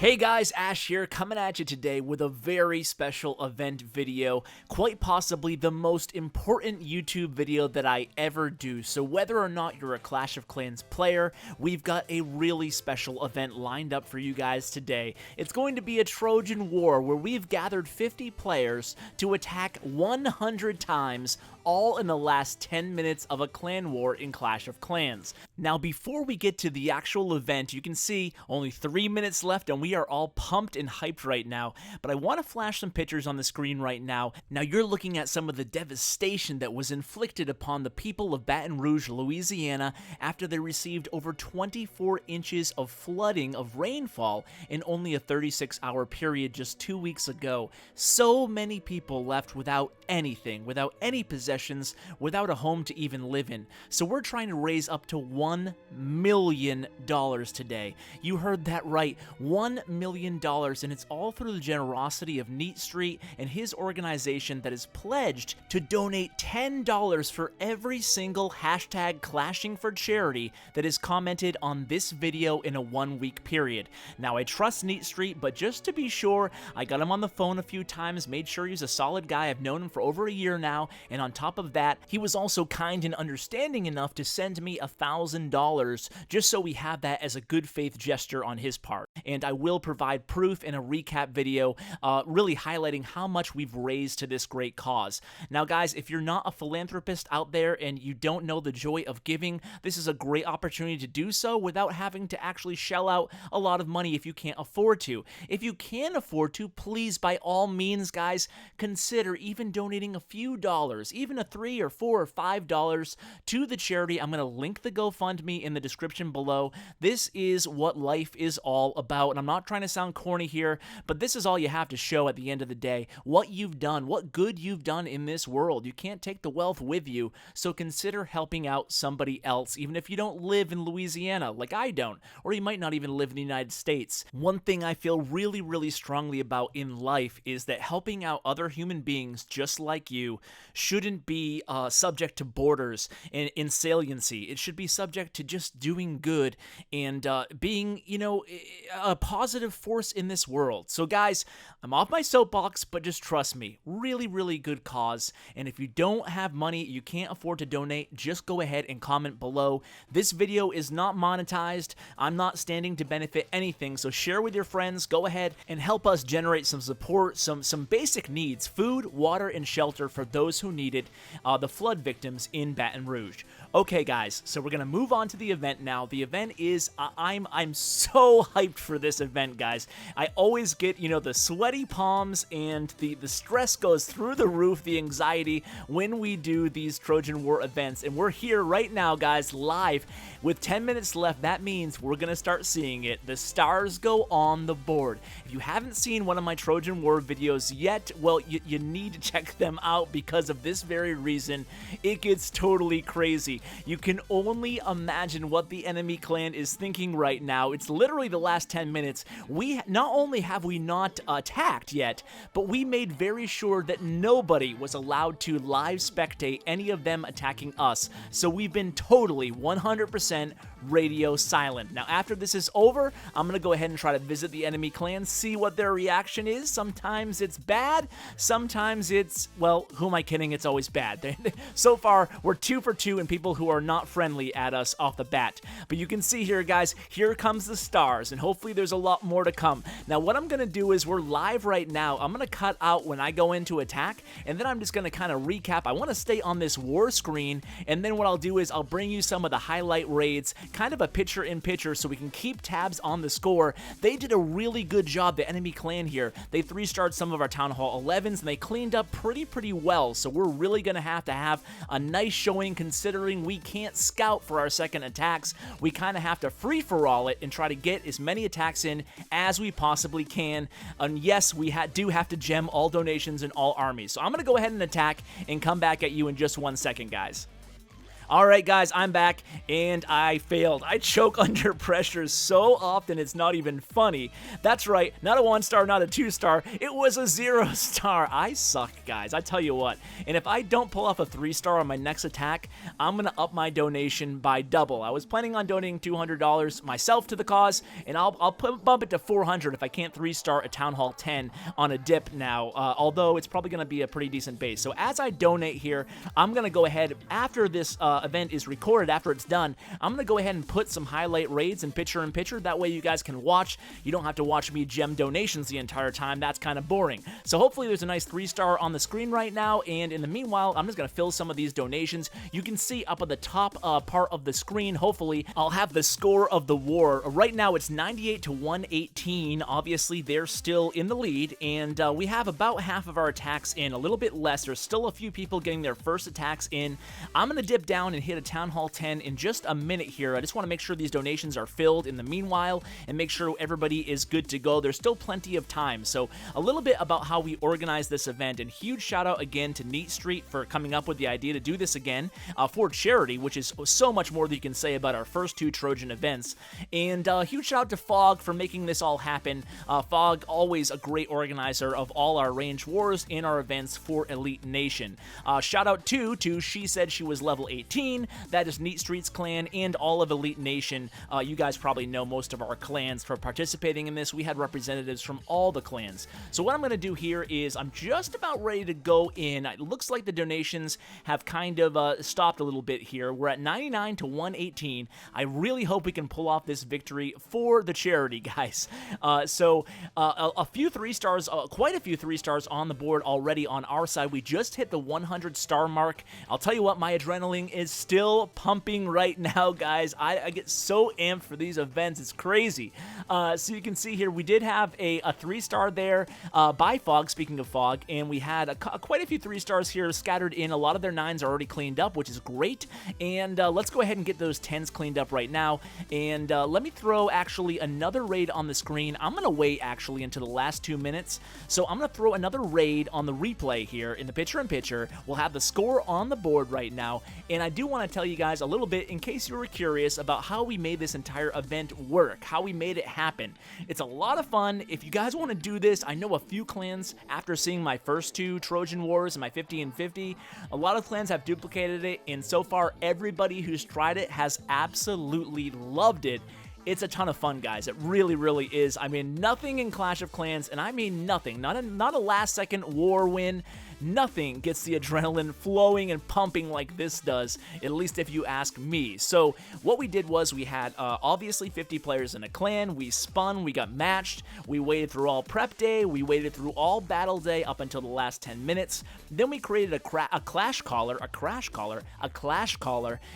Hey guys, Ash here, coming at you today with a very special event video, quite possibly the most important YouTube video that I ever do. So whether or not you're a Clash of Clans player, we've got a really special event lined up for you guys today. It's going to be a Trojan War where we've gathered 50 players to attack 100 times, all in the last 10 minutes of a clan war in Clash of Clans. Now, before we get to the actual event, you can see only 3 minutes left and we are all pumped and hyped right now, but I want to flash some pictures on the screen right now. Now, you're looking at some of the devastation that was inflicted upon the people of Baton Rouge, Louisiana, after they received over 24 inches of flooding of rainfall in only a 36-hour period just 2 weeks ago. So many people left without anything, without any possessions, without a home to even live in. So we're trying to raise up to $1 million today. You heard that right, $1 million, and it's all through the generosity of Neat Street and his organization that is pledged to donate $10 for every single hashtag clashing for charity that is commented on this video in a 1-week period. Now, I trust Neat Street, but just to be sure, I got him on the phone a few times, made sure he's a solid guy. I've known him for over a year now, and on top of that, he was also kind and understanding enough to send me $1,000 just so we have that as a good faith gesture on his part. And I will provide proof in a recap video really highlighting how much we've raised to this great cause. Now guys, if you're not a philanthropist out there and you don't know the joy of giving, this is a great opportunity to do so without having to actually shell out a lot of money if you can't afford to. If you can afford to, please, by all means guys, consider even donating a few dollars, even a $3 or $4 or $5 to the charity. I'm going to link the GoFundMe in the description below. This is what life is all about, and I'm not trying to sound corny here, but this is all you have to show at the end of the day. What you've done, what good you've done in this world. You can't take the wealth with you, so consider helping out somebody else, even if you don't live in Louisiana like I don't, or you might not even live in the United States. One thing I feel really strongly about in life is that helping out other human beings just like you shouldn't be subject to borders and saliency. It should be subject to just doing good and being, you know, a positive force in this world. So guys, I'm off my soapbox, but just trust me, really good cause. And if you don't have money, you can't afford to donate, just go ahead and comment below. This video is not monetized. I'm not standing to benefit anything, so share with your friends. Go ahead and help us generate some support, some basic needs, food, water, and shelter for those who need it, the flood victims in Baton Rouge. Okay guys, so we're gonna move on to the event now. The event is, I'm so hyped for this event, guys. I always get, you know, the sweaty palms and the stress goes through the roof, the anxiety when we do these Trojan War events. And we're here right now, guys, live with 10 minutes left. That means we're gonna start seeing it. The stars go on the board. If you haven't seen one of my Trojan War videos yet, well, you need to check them out because of this very reason. It gets totally crazy. You can only imagine what the enemy clan is thinking right now. It's literally the last 10 minutes. We not only have we not attacked yet, but we made very sure that nobody was allowed to live spectate any of them attacking us. So we've been totally 100% radio silent. Now, after this is over, I'm going to go ahead and try to visit the enemy clan, see what their reaction is. Sometimes it's bad. Sometimes it's, well, who am I kidding? It's always bad. So far, we're 2 for 2 in people who are not friendly at us off the bat. But you can see here, guys, here comes the stars, and hopefully there's a lot more to come. Now, what I'm going to do is we're live right now. I'm going to cut out when I go into attack, and then I'm just going to kind of recap. I want to stay on this war screen, and then what I'll do is I'll bring you some of the highlight raids, kind of a picture-in-picture so we can keep tabs on the score. They did a really good job, the enemy clan here. They 3-starred some of our Town Hall 11s, and they cleaned up pretty well, so we're really going to have a nice showing considering we can't scout for our second attacks. We kind of have to free-for-all it and try to get as many attacks in as we possibly can. And yes, we do have to gem all donations in all armies. So I'm going to go ahead and attack and come back at you in just 1 second, guys. Alright guys, I'm back, and I failed. I choke under pressure so often it's not even funny. That's right, not a 1-star, not a 2-star, it was a 0-star. I suck, guys, I tell you what. And if I don't pull off a 3-star on my next attack, I'm gonna up my donation by double. I was planning on donating $200 myself to the cause, and I'll bump it to $400 if I can't 3-star a Town Hall 10 on a dip now, although it's probably gonna be a pretty decent base. So as I donate here, I'm gonna go ahead, after this event is recorded, after it's done, I'm gonna go ahead and put some highlight raids in picture-in-picture. That way you guys can watch. You don't have to watch me gem donations the entire time. That's kind of boring. So hopefully there's a nice 3-star on the screen right now, and in the meanwhile, I'm just gonna fill some of these donations. You can see up at the top part of the screen, hopefully, I'll have the score of the war. Right now it's 98 to 118. Obviously, they're still in the lead, and we have about half of our attacks in, a little bit less. There's still a few people getting their first attacks in. I'm gonna dip down and hit a Town Hall 10 in just a minute here. I just want to make sure these donations are filled in the meanwhile and make sure everybody is good to go. There's still plenty of time. So a little bit about how we organize this event, and huge shout out again to Neat Street for coming up with the idea to do this again for charity, which is so much more that you can say about our first 2 Trojan events. And huge shout out to Fog for making this all happen. Fog, always a great organizer of all our range wars and our events for Elite Nation. Shout out to She Said She Was Level 18. That is Neat Street's clan and all of Elite Nation. You guys probably know most of our clans for participating in this. We had representatives from all the clans. So what I'm going to do here is I'm just about ready to go in. It looks like the donations have kind of stopped a little bit here. We're at 99 to 118. I really hope we can pull off this victory for the charity, guys. A few 3-stars, quite a few 3-stars on the board already on our side. We just hit the 100-star mark. I'll tell you what, my adrenaline is still pumping right now, guys. I get so amped for these events. It's crazy. So you can see here, we did have a 3-star there by Fog, speaking of Fog, and we had quite a few 3-stars here scattered in. A lot of their 9s are already cleaned up, which is great. And let's go ahead and get those 10s cleaned up right now. And let me throw actually another raid on the screen. I'm going to wait actually until the last 2 minutes. So I'm going to throw another raid on the replay here in the picture-in-picture. We'll have the score on the board right now. And I do want to tell you guys a little bit, in case you were curious, about how we made this entire event work, how we made it happen. It's a lot of fun. If you guys want to do this, I know a few clans, after seeing my first 2 Trojan Wars and my 50 and 50, a lot of clans have duplicated it, and so far everybody who's tried it has absolutely loved it. It's a ton of fun, guys. It really, really is. I mean, nothing in Clash of Clans, and I mean nothing, not a last-second war win, nothing gets the adrenaline flowing and pumping like this does, at least if you ask me. So what we did was we had obviously 50 players in a clan. We spun, we got matched, we waited through all prep day, we waited through all battle day up until the last 10 minutes. Then we created a clash caller,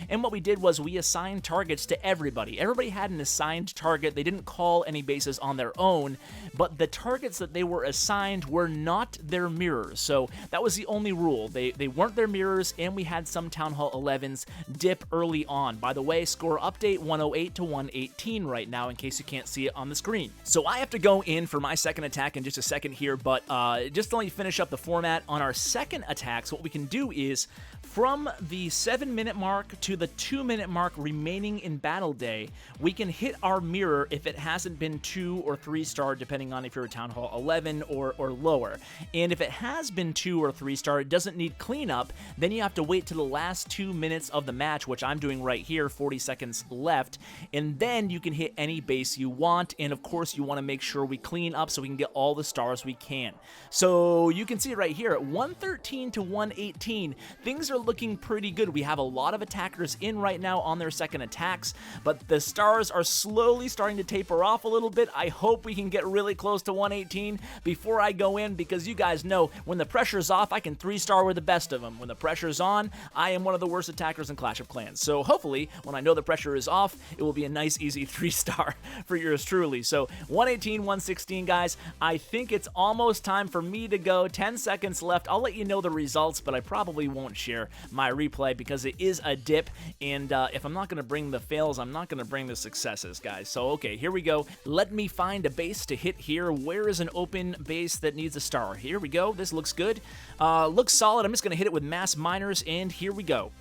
and what we did was we assigned targets to everybody. Everybody had an assigned target. They didn't call any bases on their own, but the targets that they were assigned were not their mirrors. So that was the only rule. They weren't their mirrors, and we had some Town Hall 11s dip early on. By the way, score update 108 to 118 right now, in case you can't see it on the screen. So I have to go in for my second attack in just a second here, but just to let you finish up the format, on our second attacks, what we can do is, from the 7-minute mark to the 2-minute mark remaining in battle day, we can hit our mirror if it hasn't been 2 or 3-star, depending on if you're a Town Hall 11 or lower. And if it has been 2 or 3-star, it doesn't need cleanup, then you have to wait to the last 2 minutes of the match, which I'm doing right here, 40 seconds left, and then you can hit any base you want. And of course, you want to make sure we clean up so we can get all the stars we can. So you can see right here at 113 to 118, things are looking pretty good. We have a lot of attackers in right now on their second attacks, but the stars are slowly starting to taper off a little bit. I hope we can get really close to 118 before I go in, because you guys know when the pressure's off, I can 3-star with the best of them. When the pressure's on, I am one of the worst attackers in Clash of Clans. So hopefully, when I know the pressure is off, it will be a nice, easy 3-star for yours truly. So 118, 116, guys. I think it's almost time for me to go. 10 seconds left. I'll let you know the results, but I probably won't share my replay because it is a dip, and if I'm not going to bring the fails, I'm not going to bring the successes, guys. So, okay, here we go. Let me find a base to hit here. Where is an open base that needs a star? Here we go. This looks good. Looks solid. I'm just going to hit it with mass miners, and here we go.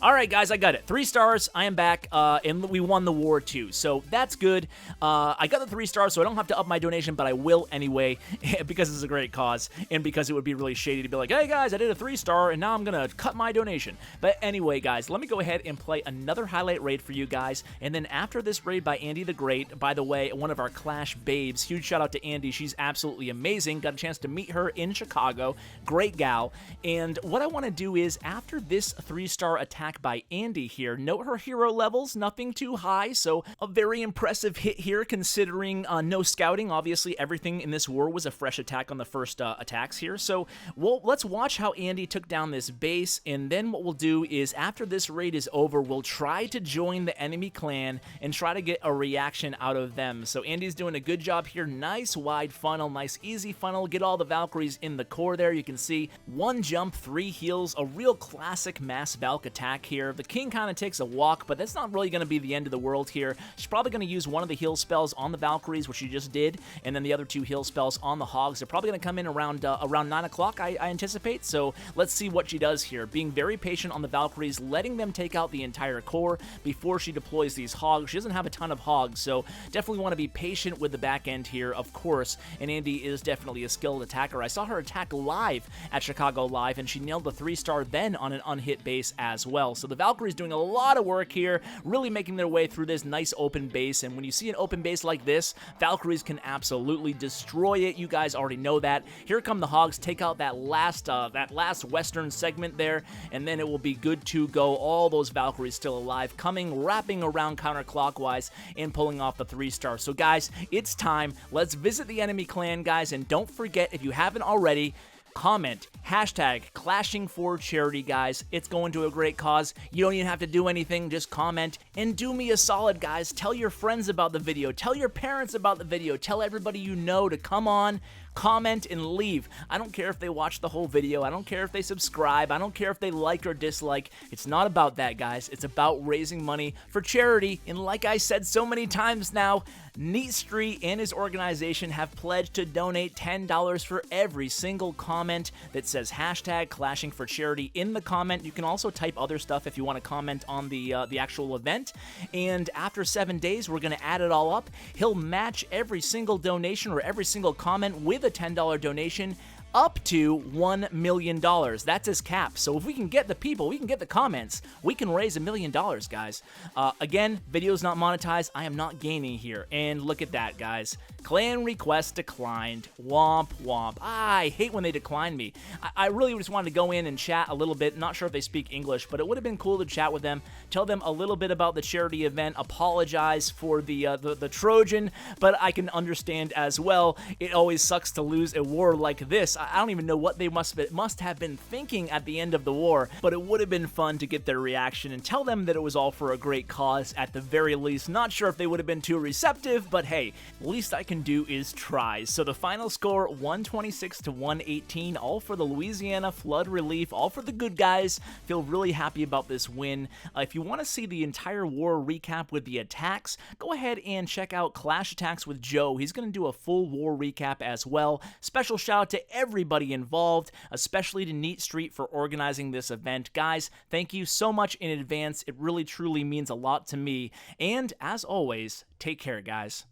All right, guys, I got it. 3 stars. I am back, and we won the war too, so that's good. I got the 3 stars, so I don't have to up my donation, but I will anyway because it's a great cause, and because it would be really shady to be like, hey guys, I did a 3-star, and now I'm gonna cut my donation. But anyway, guys, let me go ahead and play another highlight raid for you guys, and then after this raid by Andy the Great, by the way, one of our Clash babes, huge shout out to Andy. She's absolutely amazing. Got a chance to meet her in Chicago. Great gal. And what I want to do is after this 3-star attack by Andy here, note her hero levels, nothing too high, so a very impressive hit here considering no scouting. Obviously, everything in this war was a fresh attack on the first attacks here, so let's watch how Andy took down this base, and then what we'll do is after this raid is over, we'll try to join the enemy clan and try to get a reaction out of them. So Andy's doing a good job here. Nice wide funnel, nice easy funnel. Get all the Valkyries in the core there. You can see 1 jump, 3 heals, a real classic mass Valk attack here. The king kind of takes a walk, but that's not really going to be the end of the world here. She's probably going to use one of the heal spells on the Valkyries, which she just did, and then the other 2 heal spells on the Hogs. They're probably going to come in around 9 o'clock, I anticipate, so let's see what she does here. Being very patient on the Valkyries, letting them take out the entire core before she deploys these Hogs. She doesn't have a ton of Hogs, so definitely want to be patient with the back end here, of course, and Andy is definitely a skilled attacker. I saw her attack live at Chicago Live, and she nailed the 3-star then on an unhit base as well. So the Valkyries doing a lot of work here, really making their way through this nice open base, and when you see an open base like this, Valkyries can absolutely destroy it. You guys already know that. Here come the Hogs, take out that last western segment there, and then it will be good to go. All those Valkyries still alive, coming, wrapping around counterclockwise, and pulling off the 3-star. So guys, it's time. Let's visit the enemy clan, guys, and don't forget, if you haven't already, comment hashtag clashing for charity, guys. It's going to a great cause. You don't even have to do anything, just comment. And do me a solid, guys, tell your friends about the video, tell your parents about the video, tell everybody you know to come on, comment, and leave. I don't care if they watch the whole video, I don't care if they subscribe, I don't care if they like or dislike. It's not about that, guys. It's about raising money for charity, and like I said so many times now, Neat Street and his organization have pledged to donate $10 for every single comment that says hashtag clashing for charity in the comment. You can also type other stuff if you want to comment on the actual event, and after 7 days, we're going to add it all up. He'll match every single donation or every single comment with a $10 donation up to $1 million. That's his cap. So if we can get the people, we can get the comments, we can raise $1 million, guys. Again, video's not monetized. I am not gaining here. And look at that, guys. Clan request declined. Womp womp. I hate when they decline me. I really just wanted to go in and chat a little bit. Not sure if they speak English, but it would have been cool to chat with them, tell them a little bit about the charity event, apologize for the Trojan, but I can understand as well. It always sucks to lose a war like this. I don't even know what they must have been thinking at the end of the war, but it would have been fun to get their reaction and tell them that it was all for a great cause at the very least. Not sure if they would have been too receptive, but hey, least I can do is try. So the final score, 126 to 118, all for the Louisiana flood relief, all for the good guys. Feel really happy about this win. If you want to see the entire war recap with the attacks, go ahead and check out Clash Attacks with Joe. He's going to do a full war recap as well. Special shout out to everybody involved, especially to Neat Street for organizing this event. Guys, thank you so much in advance. It really truly means a lot to me. And as always, take care, guys.